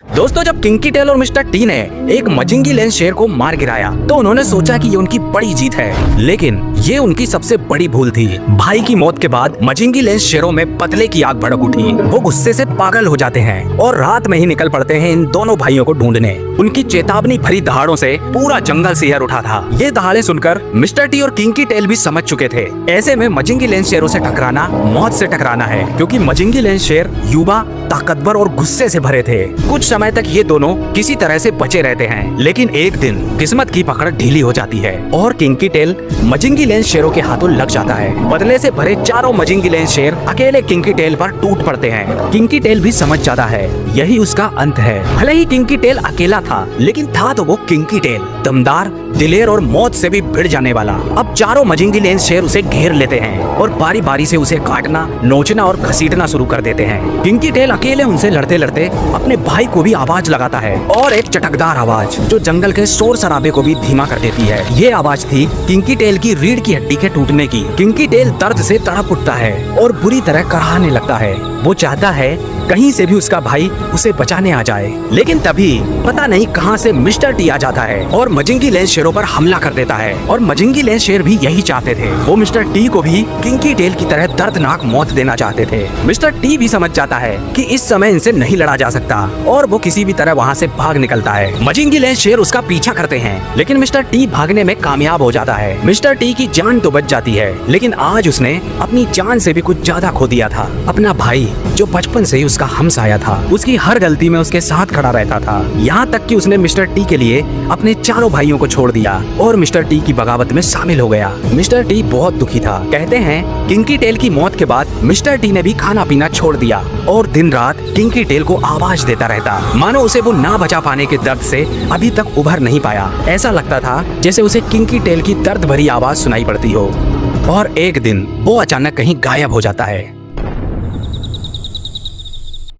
दोस्तों, जब kinky tell और मिस्टर टी ने एक मजिंगी लेंस शेर को मार गिराया तो उन्होंने सोचा कि ये उनकी बड़ी जीत है, लेकिन ये उनकी सबसे बड़ी भूल थी। भाई की मौत के बाद मजिंगी लेंस शेरों में बदले की आग भड़क उठी। वो गुस्से से पागल हो जाते हैं और रात में ही निकल पड़ते हैं इन दोनों भाइयों को ढूंढने। उनकी चेतावनी भरी दहाड़ों से पूरा जंगल सिहर उठा था। ये दहाड़े सुनकर मिस्टर टी और किंकी टेल भी समझ चुके थे, ऐसे में मजिंगी लेंस शेरों से टकराना मौत से टकराना है, क्योंकि मजिंगी लेंस शेर युवा, ताकतवर और गुस्से से भरे थे। कुछ समय तक ये दोनों किसी तरह से बचे रहते हैं, लेकिन एक दिन किस्मत की पकड़ ढीली हो जाती है और किंकी टेल मजिंगी लेंस शेरों के हाथों लग जाता है। बदले से भरे चारों मजिंगी लेंस शेर अकेले किंकी टेल पर टूट पड़ते हैं। किंकी टेल भी समझ जाता है यही उसका अंत है। भले ही किंकी टेल अकेला था, लेकिन था तो वो किंकी टेल, दमदार, दिलेर और मौत से भी भिड़ जाने वाला। अब चारों मजिंगी लेंस शेर उसे घेर लेते हैं और बारी बारी से उसे काटना, नोचना और घसीटना शुरू कर देते हैं। किंकी टेल अकेले उनसे लड़ते लड़ते अपने भाई को भी आवाज लगाता है, और एक चटकदार आवाज जो जंगल के शोर शराबे को भी धीमा कर देती है। ये आवाज थी किंकी टेल की रीढ़ की हड्डी के टूटने की। किंकी टेल दर्द से तड़प उठता है और बुरी तरह कराहने लगता है। वो चाहता है कहीं से भी उसका भाई उसे बचाने आ जाए, लेकिन तभी पता नहीं कहां से मिस्टर टी आ जाता है और मजिंगी लेंस शेरों पर हमला कर देता है। और मजिंगी लेंस शेर भी यही चाहते थे, वो मिस्टर टी को भी किंकी टेल की तरह दर्दनाक मौत देना चाहते थे। मिस्टर टी भी समझ जाता है कि इस समय इनसे नहीं लड़ा जा सकता और वो किसी भी तरह वहाँ से भाग निकलता है। मजिंगी लेंस शेर उसका पीछा करते हैं, लेकिन मिस्टर टी भागने में कामयाब हो जाता है। मिस्टर टी की जान तो बच जाती है, लेकिन आज उसने अपनी जान से भी कुछ ज्यादा खो दिया था। अपना भाई जो बचपन से ही उसका हमसाया था, उसकी हर गलती में उसके साथ खड़ा रहता था, यहाँ तक कि उसने मिस्टर टी के लिए अपने चारों भाइयों को छोड़ दिया और मिस्टर टी की बगावत में शामिल हो गया। मिस्टर टी बहुत दुखी था। कहते हैं किंकी टेल की मौत के बाद मिस्टर टी ने भी खाना पीना छोड़ दिया और दिन रात किंकी टेल को आवाज देता रहता, मानो उसे वो ना बचा पाने के दर्द से अभी तक उभर नहीं पाया। ऐसा लगता था जैसे उसे किंकी टेल की दर्द भरी आवाज सुनाई पड़ती हो। और एक दिन वो अचानक कहीं गायब हो जाता है।